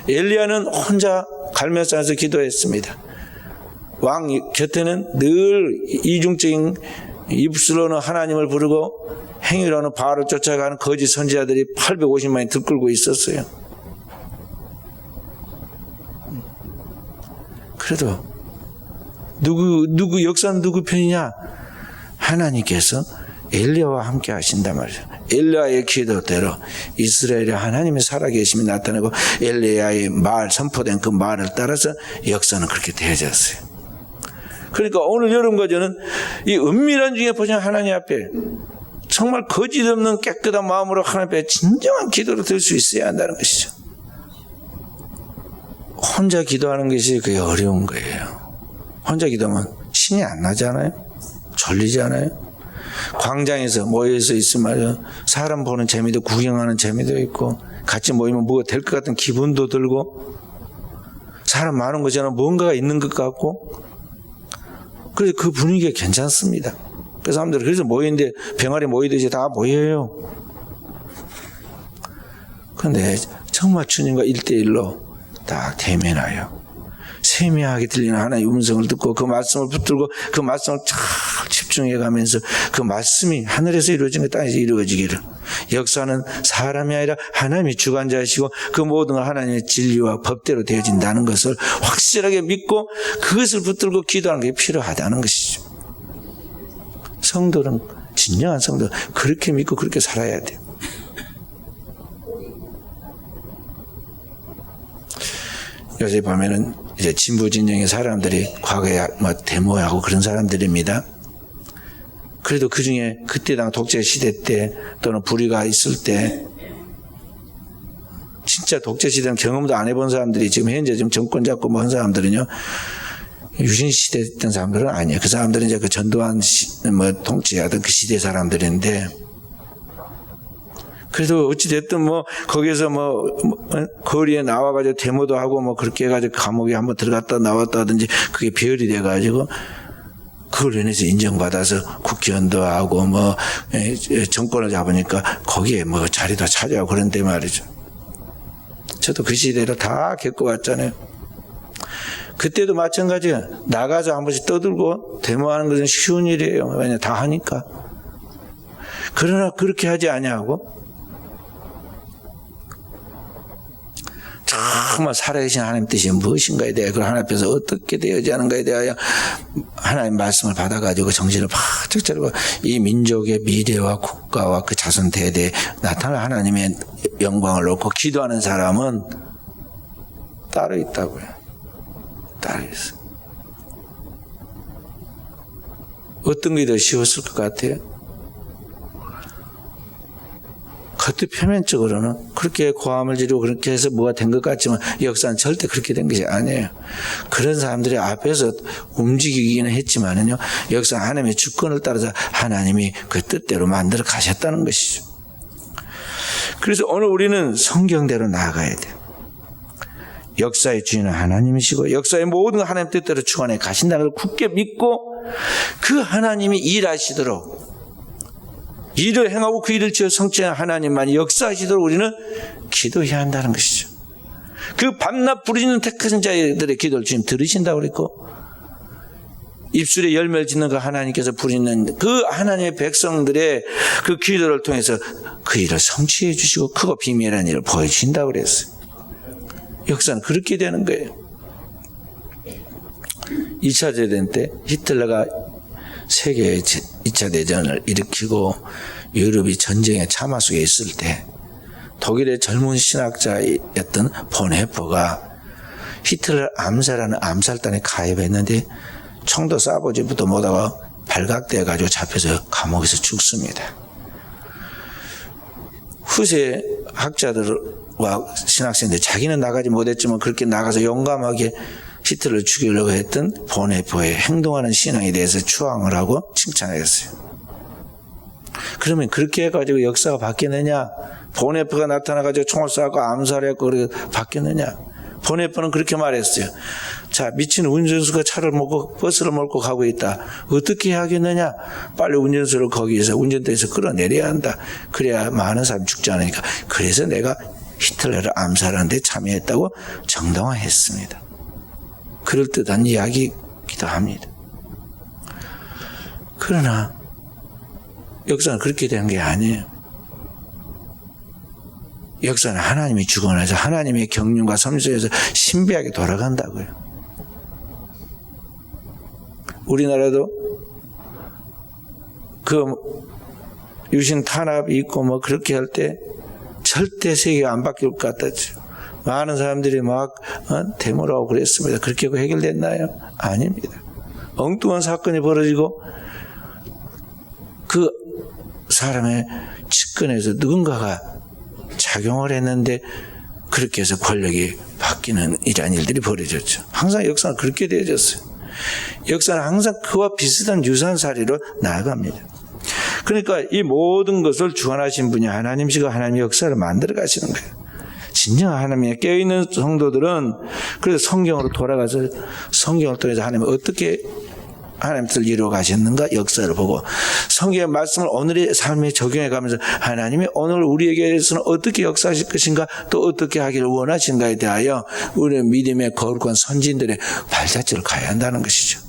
엘리야는 혼자 갈멜산에서 기도했습니다. 왕 곁에는 늘 이중적인 입술로는 하나님을 부르고 행위로는 바알을 쫓아가는 거짓 선지자들이 850만이 들끓고 있었어요. 그래도 역사는 누구 편이냐? 하나님께서 엘리야와 함께 하신단 말이죠. 엘리야의 기도대로 이스라엘의 하나님의 살아계심이 나타나고 엘리야의 말, 선포된 그 말을 따라서 역사는 그렇게 되어졌어요. 그러니까 오늘 여러분과 저는 이 은밀한 중에 보시면 하나님 앞에 정말 거짓 없는 깨끗한 마음으로 하나님 앞에 진정한 기도를 드릴 수 있어야 한다는 것이죠. 혼자 기도하는 것이 그게 어려운 거예요. 혼자 기도하면 신이 안 나잖아요. 졸리잖아요. 광장에서 모여서 있으면 말이야, 사람 보는 재미도 구경하는 재미도 있고 같이 모이면 뭐가 될 것 같은 기분도 들고 사람 많은 것처럼 뭔가가 있는 것 같고 그래서 그 분위기가 괜찮습니다. 그 사람들 그래서 모이는데 병아리 모이듯이 다 모여요. 그런데 정말 주님과 1대1로 딱 대면하여 세미하게 들리는 하나님의 음성을 듣고 그 말씀을 붙들고 그 말씀을 잘 집중해 가면서 그 말씀이 하늘에서 이루어진 게 땅에서 이루어지기를, 역사는 사람이 아니라 하나님이 주관자이시고 그 모든 걸 하나님의 진리와 법대로 되어진다는 것을 확실하게 믿고 그것을 붙들고 기도하는 게 필요하다는 것이죠. 성도는, 진정한 성도는 그렇게 믿고 그렇게 살아야 돼요. 요새 보면은 이제 진보 진영의 사람들이 과거에 뭐 데모하고 그런 사람들입니다. 그래도 그 중에 그때 당 독재 시대 때 또는 불의가 있을 때 진짜 독재 시대는 경험도 안 해본 사람들이 지금 현재 좀 정권 잡고 뭐 한 사람들은요, 유신 시대 했던 사람들은 아니에요. 그 사람들은 이제 그 전두환 뭐 통치하던 그 시대 사람들인데, 그래도 어찌됐든 뭐 거기에서 뭐 거리에 나와가지고 데모도 하고 뭐 그렇게 해가지고 감옥에 한번 들어갔다 나왔다 하든지 그게 별이 돼가지고 그걸 인해서 인정받아서 국회의원도 하고 뭐 정권을 잡으니까 거기에 뭐 자리도 차지하고 그런데 말이죠. 저도 그 시대를 다 겪어왔잖아요. 그때도 마찬가지예요. 나가서 한 번씩 떠들고 데모하는 것은 쉬운 일이에요. 왜냐 다 하니까. 그러나 그렇게 하지 아니하고 정말 살아계신 하나님 뜻이 무엇인가에 대해, 그걸 하나님 앞에서 어떻게 되어야 하는가에 대하여 하나님 말씀을 받아가지고 정신을 바짝 차리고 이 민족의 미래와 국가와 그 자손 대대에 나타날 하나님의 영광을 놓고 기도하는 사람은 따로 있다고요. 따로 있어. 어떤 게 더 쉬웠을 것 같아요? 겉으로 표면적으로는 그렇게 고함을 지르고 그렇게 해서 뭐가 된 것 같지만 역사는 절대 그렇게 된 것이 아니에요. 그런 사람들이 앞에서 움직이기는 했지만은요, 역사 하나님의 주권을 따라서 하나님이 그 뜻대로 만들어 가셨다는 것이죠. 그래서 오늘 우리는 성경대로 나아가야 돼요. 역사의 주인은 하나님이시고 역사의 모든 하나님 뜻대로 주관해 가신다는 걸 굳게 믿고 그 하나님이 일하시도록, 일을 행하고 그 일을 지어 성취한 하나님만이 역사하시도록 우리는 기도해야 한다는 것이죠. 그 밤낮 부르짖는 택하신 자들의 기도를 주님 들으신다고 그랬고, 입술에 열매를 짓는 그 하나님께서 부르짖는 그 하나님의 백성들의 그 기도를 통해서 그 일을 성취해 주시고 크고 비밀한 일을 보여주신다고 그랬어요. 역사는 그렇게 되는 거예요. 2차 대전 때 히틀러가 세계 2차 대전을 일으키고 유럽이 전쟁의 참화 속에 있을 때 독일의 젊은 신학자였던 본 헤퍼가 히틀러를 암살하는 암살단에 가입했는데 총도 쏴보지부터 못하고 발각돼 가지고 잡혀서 감옥에서 죽습니다. 후세 학자들과 신학생들, 자기는 나가지 못했지만 그렇게 나가서 용감하게 히틀러를 죽이려고 했던 본 헤퍼의 행동하는 신앙에 대해서 추앙을 하고 칭찬했어요. 그러면 그렇게 해가지고 역사가 바뀌느냐? 보네프가 나타나가지고 총을 쏴고 암살했고 그렇게 바뀌느냐? 보네프는 그렇게 말했어요. 자, 미친 운전수가 차를 몰고 버스를 몰고 가고 있다. 어떻게 하겠느냐? 빨리 운전수를 거기에서 운전대에서 끌어내려야 한다. 그래야 많은 사람이 죽지 않으니까. 그래서 내가 히틀러를 암살하는데 참여했다고 정당화했습니다. 그럴듯한 이야기이기도 합니다. 그러나 역사는 그렇게 된 게 아니에요. 역사는 하나님이 주관해서 하나님의 경륜과 섭리 속에서 신비하게 돌아간다고요. 우리나라도 그 유신 탄압이 있고 뭐 그렇게 할 때 절대 세계가 안 바뀔 것 같았죠. 많은 사람들이 막 데모를 하고 그랬습니다. 그렇게 해결됐나요? 아닙니다. 엉뚱한 사건이 벌어지고 그 사람의 측근에서 누군가가 작용을 했는데 그렇게 해서 권력이 바뀌는 이러한 일들이 벌어졌죠. 항상 역사는 그렇게 되어졌어요. 역사는 항상 그와 비슷한 유사한 사례로 나아갑니다. 그러니까 이 모든 것을 주관하신 분이 하나님이시고 하나님의 역사를 만들어 가시는 거예요. 진정한 하나님에 깨어있는 성도들은 그래서 성경으로 돌아가서 성경을 통해서 하나님이 어떻게 하나님의 뜻을 이루어 가셨는가 역사를 보고 성경의 말씀을 오늘의 삶에 적용해 가면서 하나님이 오늘 우리에게서는 어떻게 역사하실 것인가 또 어떻게 하기를 원하신가에 대하여 우리의 믿음의 거룩한 선진들의 발자취를 가야 한다는 것이죠.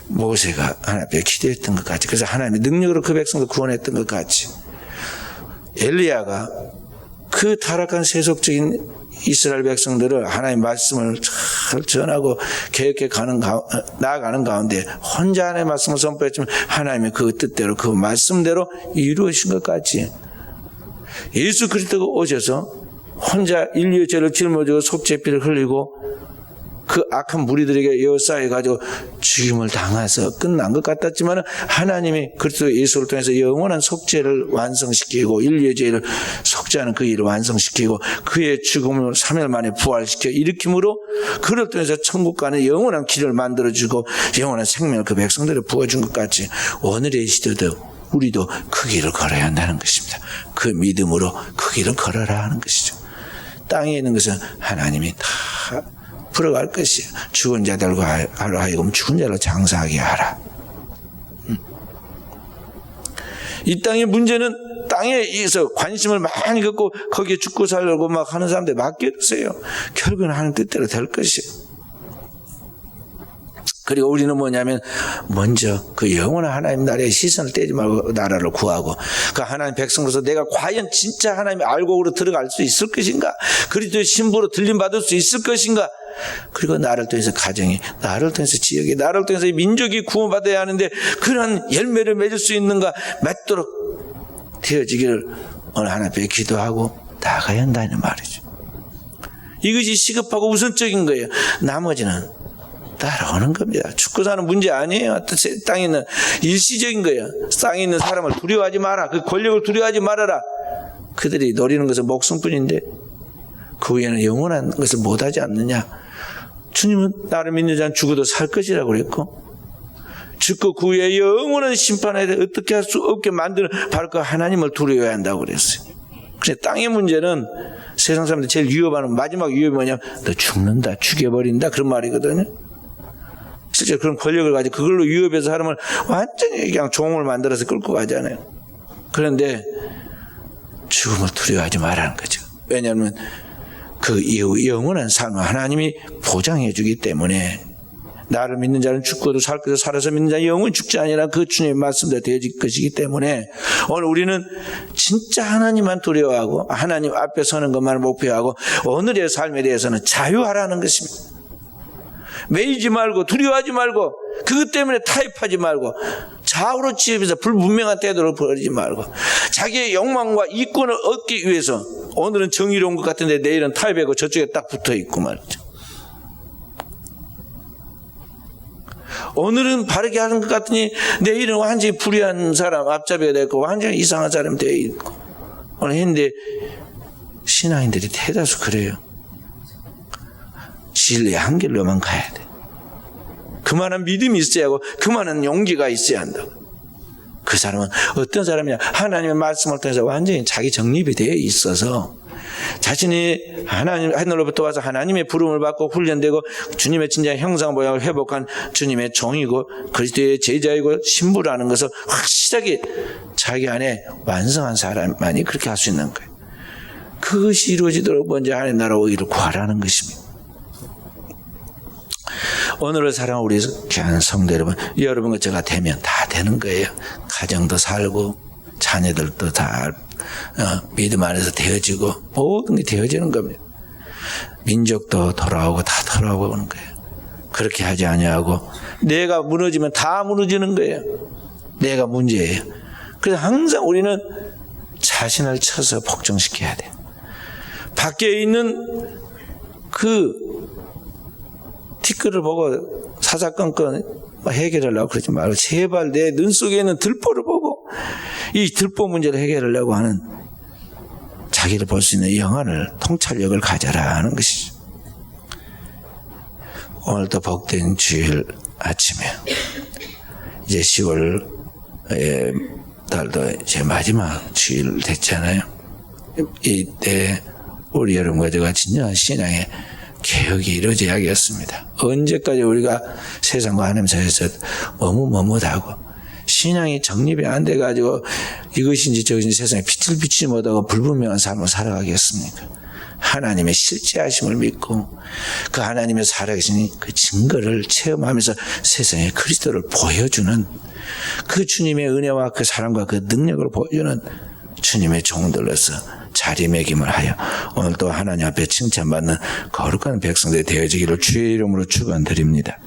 모세가 하나님 앞에 기도했던 것 같이 그래서 하나님의 능력으로 그 백성을 구원했던 것 같이 엘리야가 그 타락한 세속적인 이스라엘 백성들을 하나님의 말씀을 잘 전하고 계획해 나아가는 가운데 혼자 하나님의 말씀을 선포했지만 하나님의 그 뜻대로 그 말씀대로 이루어진 것 같이 예수 그리스도가 오셔서 혼자 인류의 죄를 짊어지고 속죄피를 흘리고 그 악한 무리들에게 에워싸여가지고 죽임을 당해서 끝난 것 같았지만 하나님이 그리스도 예수를 통해서 영원한 속죄를 완성시키고 인류의 죄를 속죄하는 그 일을 완성시키고 그의 죽음을 3일 만에 부활시켜 일으킴으로 그를 통해서 천국 가는 영원한 길을 만들어주고 영원한 생명을 그 백성들에 부어준 것 같이 오늘의 시대도 우리도 그 길을 걸어야 한다는 것입니다. 그 믿음으로 그 길을 걸어라 하는 것이죠. 땅에 있는 것은 하나님이 다 풀어갈 것이에요. 죽은 자들과 하여금 죽은 자로 장사하게 하라. 이 땅의 문제는 땅에 있어 관심을 많이 갖고 거기에 죽고 살려고 막 하는 사람들 맡겨두세요. 결국은 하는 뜻대로 될 것이에요. 그리고 우리는 뭐냐면 먼저 그 영원한 하나님 나라에 시선을 떼지 말고 나라를 구하고 그 하나님 백성으로서 내가 과연 진짜 하나님의 알곡으로 들어갈 수 있을 것인가? 그리스도의 신부로 들림받을 수 있을 것인가? 그리고 나를 통해서 가정이, 나를 통해서 지역이, 나를 통해서 민족이 구원받아야 하는데 그런 열매를 맺을 수 있는가? 맺도록 되어지기를 오늘 하나님 앞에 기도하고 나가야 한다는 말이죠. 이것이 시급하고 우선적인 거예요. 나머지는 따라오는 겁니다. 죽고 사는 문제 아니에요. 땅에 있는 일시적인 거예요. 땅에 있는 사람을 두려워하지 마라. 그 권력을 두려워하지 말아라. 그들이 노리는 것은 목숨뿐인데 그 위에는 영원한 것을 못하지 않느냐. 주님은 나를 믿는 자는 죽어도 살 것이라고 그랬고 죽고 그 위에 영원한 심판에 어떻게 할 수 없게 만드는 바로 그 하나님을 두려워해야 한다고 그랬어요. 그래서 땅의 문제는 세상 사람들 제일 위협하는 마지막 위협이 뭐냐면 너 죽는다, 죽여버린다 그런 말이거든요. 실제 그런 권력을 가지고 그걸로 위협해서 사람을 완전히 그냥 종을 만들어서 끌고 가잖아요. 그런데 죽음을 두려워하지 말라는 거죠. 왜냐하면 그 이후 영원한 삶을 하나님이 보장해 주기 때문에 나를 믿는 자는 죽고도 살 것이고 살아서 믿는 자는 영원히 죽지 아니라 그 주님의 말씀대로 되어질 것이기 때문에 오늘 우리는 진짜 하나님만 두려워하고 하나님 앞에 서는 것만을 목표하고 오늘의 삶에 대해서는 자유하라는 것입니다. 매이지 말고 두려워하지 말고 그것 때문에 타협하지 말고 좌우로 치우면서 불분명한 태도를 버리지 말고 자기의 욕망과 이권을 얻기 위해서 오늘은 정의로운 것 같은데 내일은 타협하고 저쪽에 딱 붙어있고 말이죠. 오늘은 바르게 하는 것 같으니 내일은 완전히 불의한 사람 앞잡이가 되고 완전히 이상한 사람이 되어 있고 오늘 현대 신앙인들이 대다수 그래요. 진리의 한길로만 가야 돼. 그만한 믿음이 있어야 하고 그만한 용기가 있어야 한다고. 그 사람은 어떤 사람이냐? 하나님의 말씀을 통해서 완전히 자기 정립이 되어 있어서 자신이 하늘로부터 와서 하나님의 부름을 받고 훈련되고 주님의 진짜 형상 모양을 회복한 주님의 종이고 그리스도의 제자이고 신부라는 것을 확실하게 자기 안에 완성한 사람만이 그렇게 할 수 있는 거예요. 그것이 이루어지도록 먼저 하나님의 나라 오기를 구하라는 것입니다. 오늘을 살아온 우리 귀한 성도 여러분과 제가 되면 다 되는 거예요. 가정도 살고 자녀들도 다 믿음 안에서 되어지고 모든 게 되어지는 겁니다. 민족도 돌아오고 다 돌아오는 거예요. 그렇게 하지 아니하고 내가 무너지면 다 무너지는 거예요. 내가 문제예요. 그래서 항상 우리는 자신을 쳐서 복종시켜야 돼요. 밖에 있는 그 티끌을 보고 사사건건 해결하려고 그러지 말고 제발 내 눈 속에 있는 들보를 보고 이 들보 문제를 해결하려고 하는 자기를 볼 수 있는 영안을 통찰력을 가져라 하는 것이죠. 오늘도 복된 주일 아침에 이제 10월 달도 이제 마지막 주일 됐잖아요. 이때 우리 여러분과 제가 진정한 신앙의 개혁이 이루어져야겠습니다. 언제까지 우리가 세상과 하나님 사이에서 머뭇머뭇하고 신앙이 정립이 안 돼가지고 이것인지 저것인지 세상에 빛을 비치지 못하고 불분명한 삶을 살아가겠습니까? 하나님의 실제하심을 믿고 그 하나님의 살아계신 그 증거를 체험하면서 세상에 그리스도를 보여주는 그 주님의 은혜와 그 사랑과 그 능력을 보여주는 주님의 종들로서 자리매김을 하여 오늘도 하나님 앞에 칭찬받는 거룩한 백성들이 되어지기를 주의 이름으로 축원드립니다.